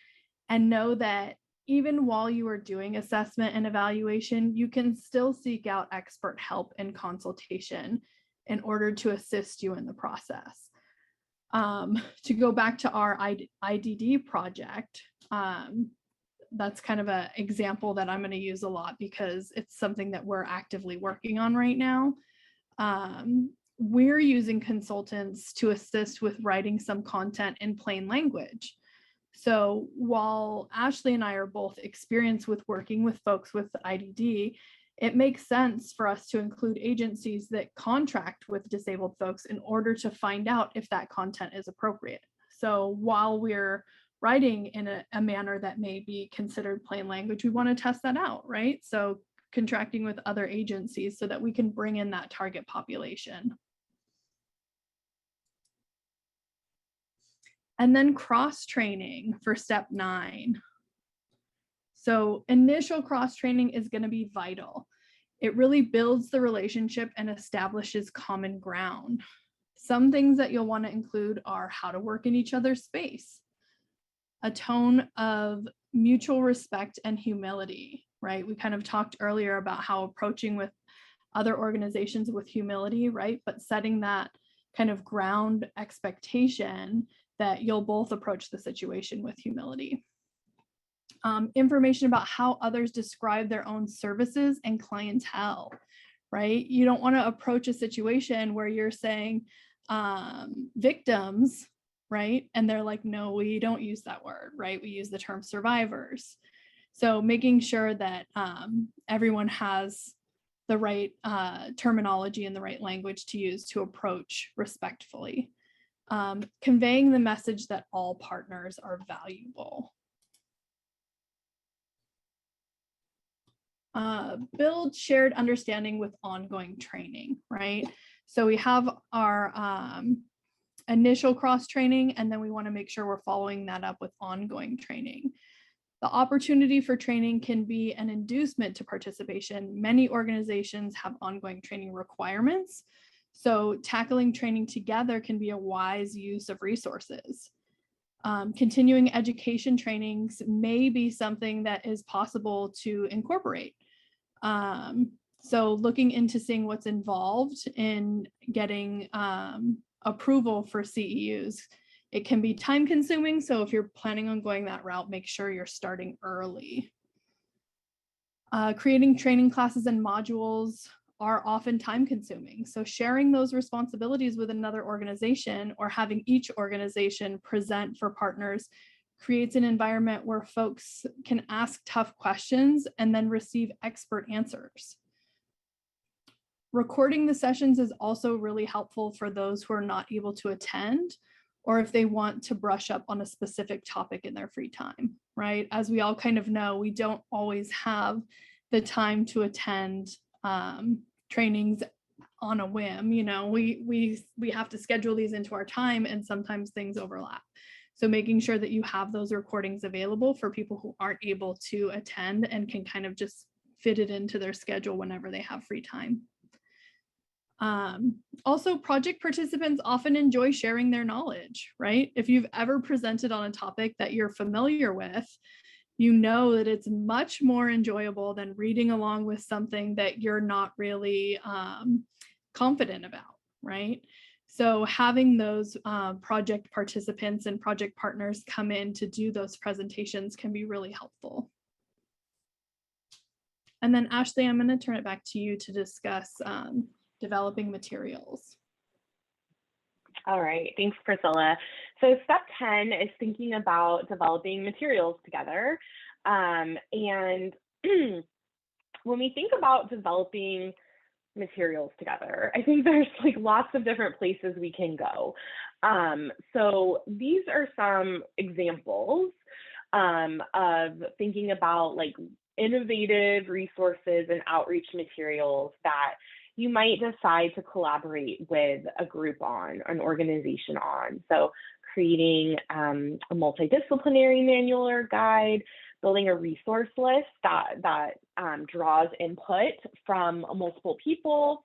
and know that even while you are doing assessment and evaluation, you can still seek out expert help and consultation in order to assist you in the process. To go back to our IDD project, that's kind of an example that I'm going to use a lot because it's something that we're actively working on right now. We're using consultants to assist with writing some content in plain language. So while Ashley and I are both experienced with working with folks with IDD, it makes sense for us to include agencies that contract with disabled folks in order to find out if that content is appropriate. So while we're writing in a manner that may be considered plain language, we want to test that out, right? So contracting with other agencies so that we can bring in that target population. And then cross-training for step 9. So initial cross-training is going to be vital. It really builds the relationship and establishes common ground. Some things that you'll want to include are how to work in each other's space, a tone of mutual respect and humility, right? We kind of talked earlier about how approaching with other organizations with humility, right? But setting that kind of ground expectation that you'll both approach the situation with humility. Information about how others describe their own services and clientele, right? You don't want to approach a situation where you're saying victims, right? And they're like, no, we don't use that word, right? We use the term survivors. So making sure that everyone has the right terminology and the right language to use to approach respectfully. Conveying the message that all partners are valuable. Build shared understanding with ongoing training, right? So we have our initial cross training, and then we want to make sure we're following that up with ongoing training. The opportunity for training can be an inducement to participation. Many organizations have ongoing training requirements. So tackling training together can be a wise use of resources. Continuing education trainings may be something that is possible to incorporate. So looking into seeing what's involved in getting approval for CEUs. It can be time consuming. So if you're planning on going that route, make sure you're starting early. Creating training classes and modules are often time consuming. So sharing those responsibilities with another organization or having each organization present for partners creates an environment where folks can ask tough questions and then receive expert answers. Recording the sessions is also really helpful for those who are not able to attend, or if they want to brush up on a specific topic in their free time, right? As we all kind of know, we don't always have the time to attend trainings on a whim. You know, we have to schedule these into our time, and sometimes things overlap. So making sure that you have those recordings available for people who aren't able to attend and can kind of just fit it into their schedule whenever they have free time. Also, project participants often enjoy sharing their knowledge, right? If you've ever presented on a topic that you're familiar with, you know that it's much more enjoyable than reading along with something that you're not really confident about, right? So having those project participants and project partners come in to do those presentations can be really helpful. And then Ashley, I'm going to turn it back to you to discuss developing materials. All right, thanks, Priscilla. So step 10 is thinking about developing materials together. And when we think about developing materials together, I think there's like lots of different places we can go. So these are some examples of thinking about like innovative resources and outreach materials that you might decide to collaborate with a group on, an organization on. So creating a multidisciplinary manual or guide, building a resource list that draws input from multiple people,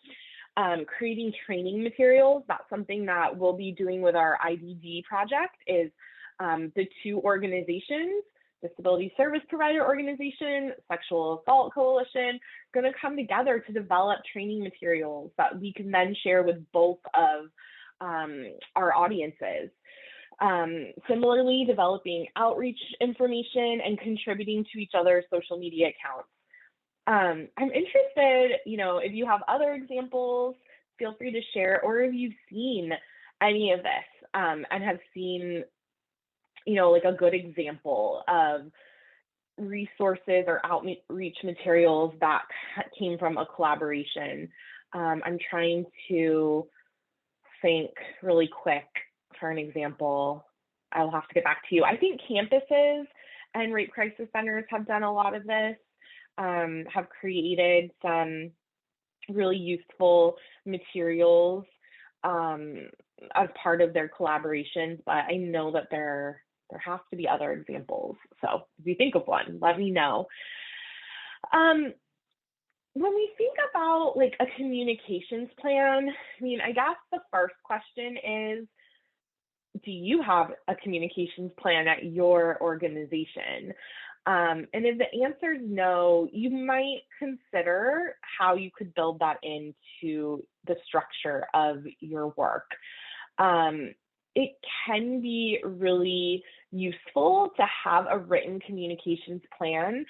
creating training materials. That's something that we'll be doing with our IDD project is the two organizations, Disability Service Provider Organization, Sexual Assault Coalition, going to come together to develop training materials that we can then share with both of our audiences. Similarly, developing outreach information and contributing to each other's social media accounts. I'm interested, if you have other examples, feel free to share, or if you've seen any of this and have seen, like a good example of resources or outreach materials that came from a collaboration. I'm trying to think really quick for an example. I'll have to get back to you. I think campuses and rape crisis centers have done a lot of this, have created some really useful materials as part of their collaborations, but I know that there has to be other examples. So if you think of one, let me know. When we think about like a communications plan, I guess the first question is, do you have a communications plan at your organization? And if the answer is no, you might consider how you could build that into the structure of your work. It can be really useful to have a written communications plan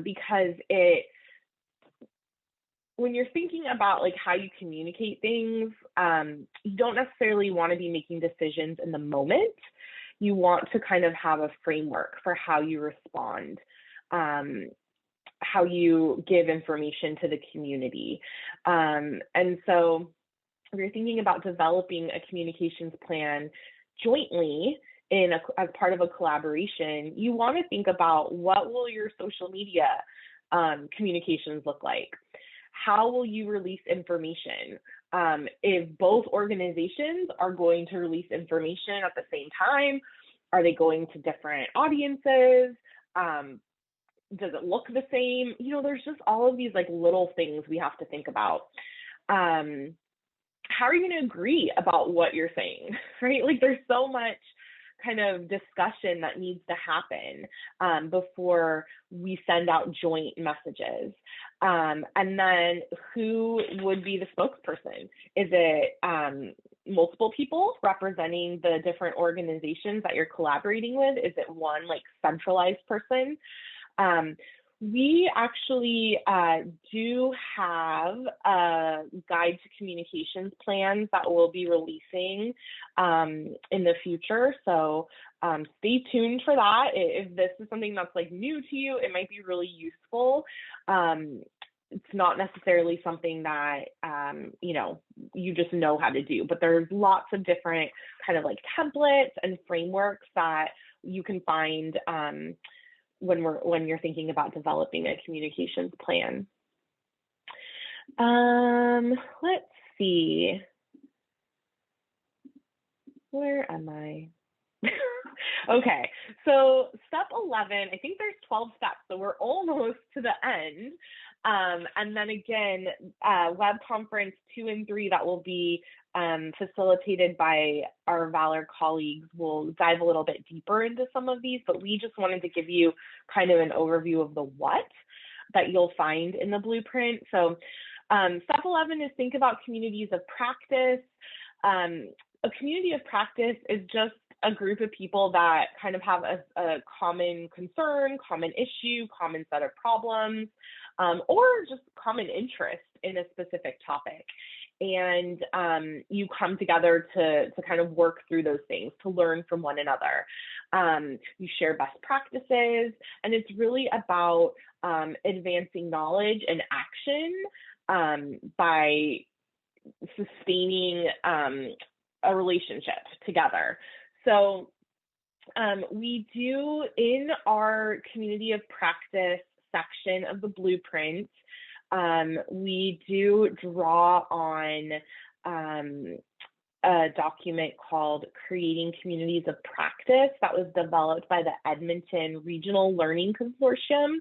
because when you're thinking about like how you communicate things, you don't necessarily want to be making decisions in the moment. You want to kind of have a framework for how you respond, how you give information to the community. And so if you're thinking about developing a communications plan jointly as part of a collaboration, you want to think about what will your social media communications look like? How will you release information? If both organizations are going to release information at the same time, are they going to different audiences? Does it look the same? There's just all of these like little things we have to think about. How are you going to agree about what you're saying, right? Like there's so much kind of discussion that needs to happen before we send out joint messages. And then who would be the spokesperson? Is it multiple people representing the different organizations that you're collaborating with? Is it one like centralized person? We actually do have a guide to communications plans that we'll be releasing in the future. So stay tuned for that. If this is something that's like new to you, it might be really useful. It's not necessarily something that, you just know how to do, but there's lots of different kind of like templates and frameworks that you can find when you're thinking about developing a communications plan. Let's see. Where am I? Okay, so step 11, I think there's 12 steps, so we're almost to the end. And then again, web conference 2 and 3 that will be facilitated by our Valor colleagues will dive a little bit deeper into some of these, but we just wanted to give you kind of an overview of the what that you'll find in the blueprint. So step 11 is think about communities of practice. A community of practice is just a group of people that kind of have a common concern, common issue, common set of problems, or just common interest in a specific topic. And you come together to kind of work through those things, to learn from one another. You share best practices, and it's really about advancing knowledge and action by sustaining a relationship together. So we do, in our community of practice section of the blueprint, we do draw on a document called Creating Communities of Practice that was developed by the Edmonton Regional Learning Consortium.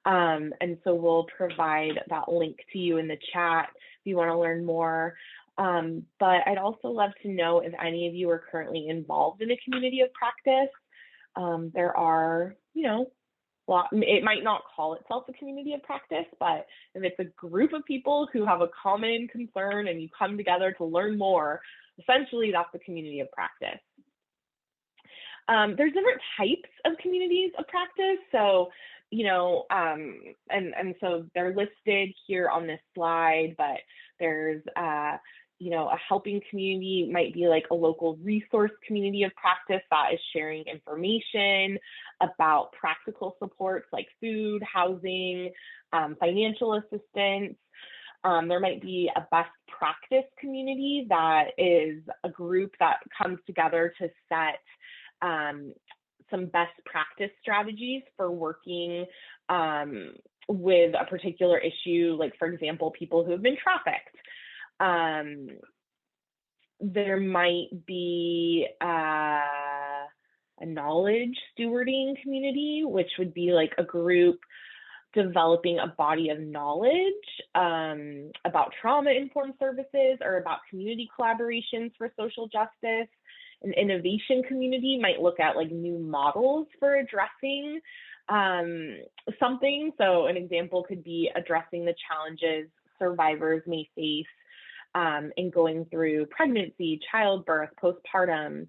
And so we'll provide that link to you in the chat if you want to learn more. But I'd also love to know if any of you are currently involved in a community of practice. There are, it might not call itself a community of practice, but if it's a group of people who have a common concern and you come together to learn more, essentially that's the community of practice. There's different types of communities of practice. So, and so they're listed here on this slide, but there's, a helping community might be like a local resource community of practice that is sharing information about practical supports like food, housing, financial assistance. There might be a best practice community that is a group that comes together to set some best practice strategies for working with a particular issue, like, for example, people who have been trafficked. There might be a knowledge stewarding community, which would be like a group developing a body of knowledge about trauma-informed services or about community collaborations for social justice. An innovation community might look at like new models for addressing something. So an example could be addressing the challenges survivors may face in going through pregnancy, childbirth, postpartum.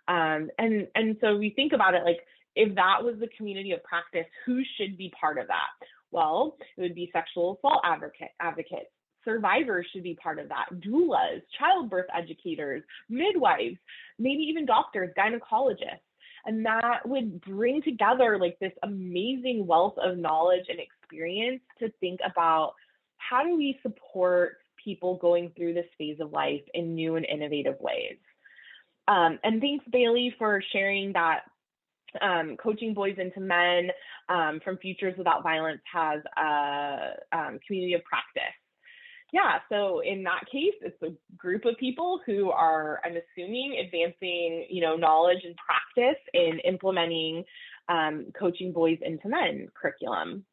And so we think about it like, if that was the community of practice, who should be part of that? Well, it would be sexual assault advocates. Survivors should be part of that. Doulas, childbirth educators, midwives, maybe even doctors, gynecologists. And that would bring together like this amazing wealth of knowledge and experience to think about how do we support people going through this phase of life in new and innovative ways. And thanks, Bailey, for sharing that Coaching Boys into Men from Futures Without Violence has a community of practice. Yeah, so in that case, it's a group of people who are, I'm assuming, advancing, knowledge and practice in implementing Coaching Boys into Men curriculum.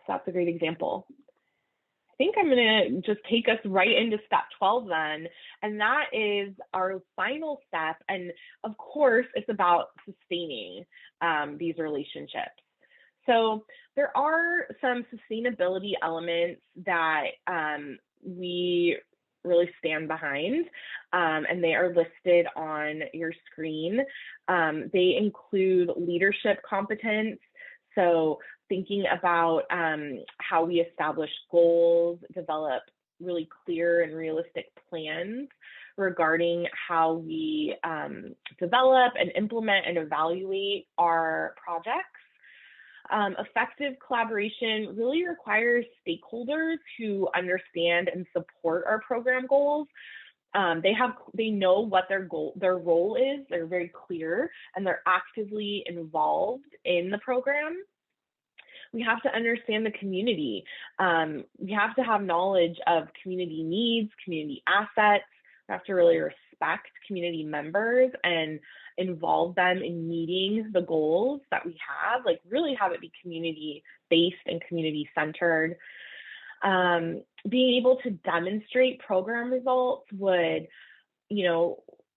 So that's a great example. I think I'm going to just take us right into step 12 then, and that is our final step. And of course, it's about sustaining these relationships. So there are some sustainability elements that we really stand behind, and they are listed on your screen. They include leadership competence. So thinking about how we establish goals, develop really clear and realistic plans regarding how we develop and implement and evaluate our projects. Effective collaboration really requires stakeholders who understand and support our program goals. They know what their role is. They're very clear, and they're actively involved in the program. We have to understand the community. We have to have knowledge of community needs, community assets. We have to really respect community members and involve them in meeting the goals that we have, like really have it be community-based and community-centered. Being able to demonstrate program results would,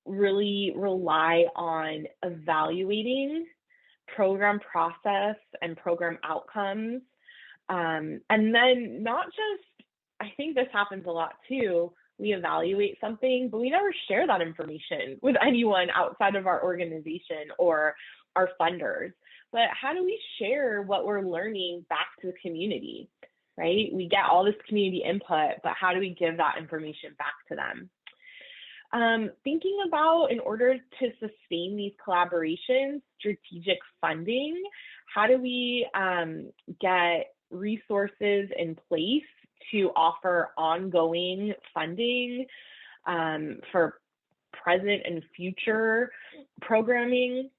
really rely on evaluating program process and program outcomes. And then not just, I think this happens a lot too, we evaluate something, but we never share that information with anyone outside of our organization or our funders. But how do we share what we're learning back to the community, right? We get all this community input, but how do we give that information back to them? Thinking about, in order to sustain these collaborations, strategic funding, how do we get resources in place to offer ongoing funding for present and future programming?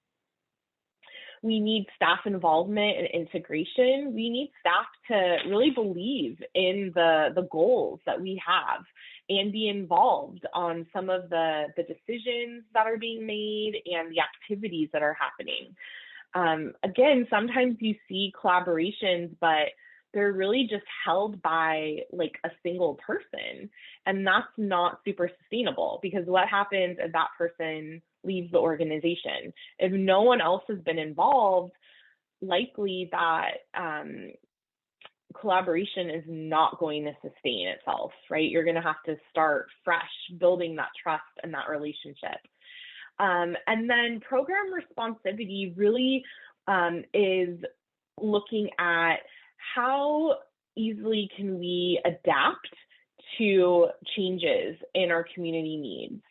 We need staff involvement and integration. We need staff to really believe in the goals that we have and be involved on some of the decisions that are being made and the activities that are happening. Again, sometimes you see collaborations, but they're really just held by like a single person. And that's not super sustainable, because what happens if that person leaves the organization? If no one else has been involved, likely that collaboration is not going to sustain itself, right? You're going to have to start fresh, building that trust and that relationship. And then program responsivity really is looking at how easily can we adapt to changes in our community needs.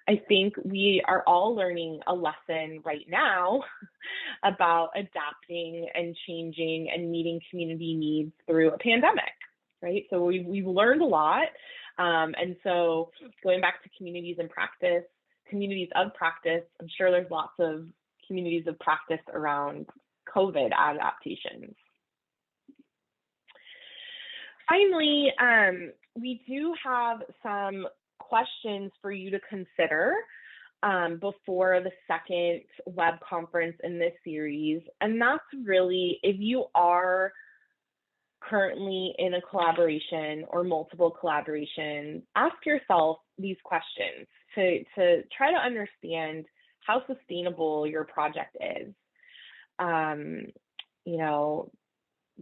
I think we are all learning a lesson right now about adapting and changing and meeting community needs through a pandemic, right? So we've learned a lot. And so going back to communities of practice, I'm sure there's lots of communities of practice around COVID adaptations. Finally, we do have some questions for you to consider before the second web conference in this series. And that's really, if you are currently in a collaboration or multiple collaborations, ask yourself these questions to try to understand how sustainable your project is. You know,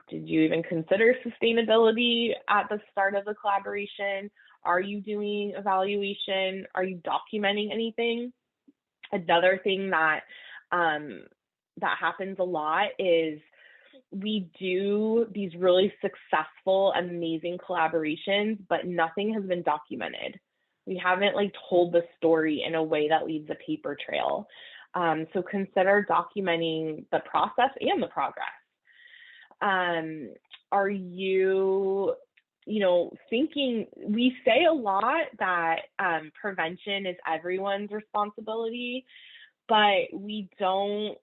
did you even consider sustainability at the start of the collaboration? Are you doing evaluation? Are you documenting anything? Another thing that that happens a lot is we do these really successful, amazing collaborations, but nothing has been documented. We haven't told the story in a way that leaves a paper trail. So consider documenting the process and the progress. Are you, thinking, we say a lot that prevention is everyone's responsibility, but we don't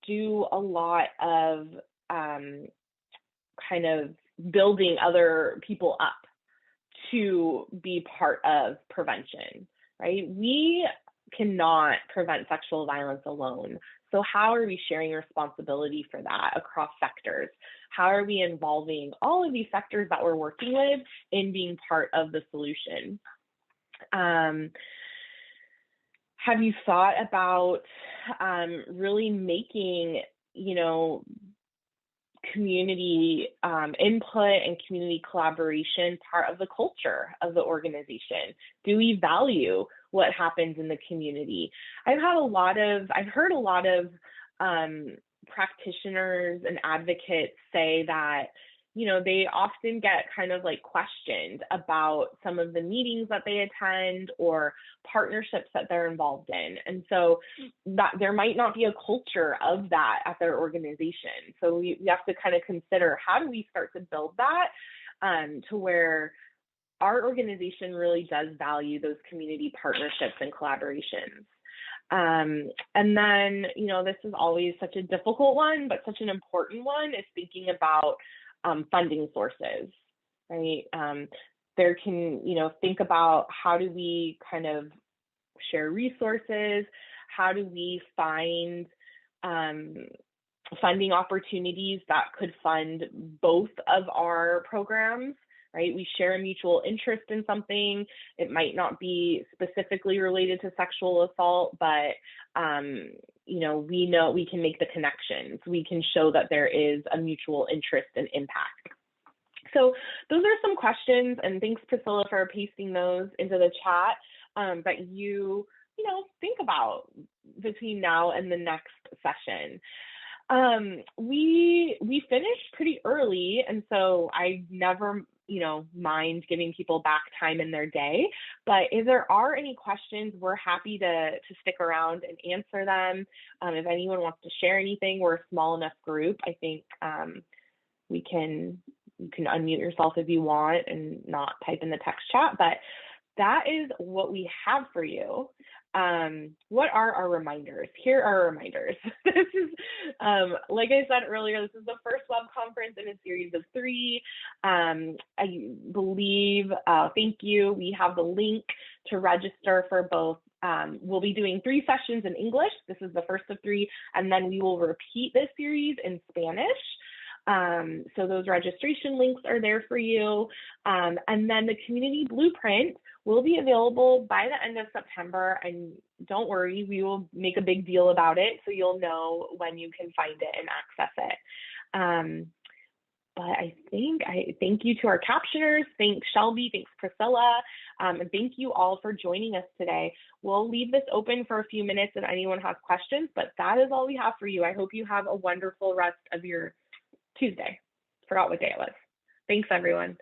do a lot of kind of building other people up to be part of prevention, right? We cannot prevent sexual violence alone. So how are we sharing responsibility for that across sectors? How are we involving all of these sectors that we're working with in being part of the solution? Have you thought about really making, community input and community collaboration part of the culture of the organization? Do we value what happens in the community? I've heard a lot of practitioners and advocates say that, they often get kind of questioned about some of the meetings that they attend or partnerships that they're involved in. And so that there might not be a culture of that at their organization. So we have to kind of consider, how do we start to build that to where our organization really does value those community partnerships and collaborations. And then, this is always such a difficult one, but such an important one, is thinking about funding sources, right? There can, think about, how do we kind of share resources? How do we find funding opportunities that could fund both of our programs, right? We share a mutual interest in something. It might not be specifically related to sexual assault, but we know we can make the connections. We can show that there is a mutual interest and impact. So those are some questions, and thanks, Priscilla, for pasting those into the chat that you think about between now and the next session. We finished pretty early, and so I never mind giving people back time in their day. But if there are any questions, we're happy to stick around and answer them. If anyone wants to share anything, we're a small enough group. I think you can unmute yourself if you want and not type in the text chat. But that is what we have for you. What are our reminders? Here are our reminders. This is, like I said earlier, this is the first web conference in a series of 3. I believe, thank you. We have the link to register for both. We'll be doing 3 sessions in English. This is the first of 3, and then we will repeat this series in Spanish. So those registration links are there for you. And then the community blueprint will be available by the end of September. And don't worry, we will make a big deal about it, so you'll know when you can find it and access it. I think I thank you to our captioners. Thanks Shelby, thanks Priscilla, and thank you all for joining us today. We'll leave this open for a few minutes if anyone has questions, but that is all we have for you. I hope you have a wonderful rest of your Tuesday. Forgot what day it was. Thanks, everyone.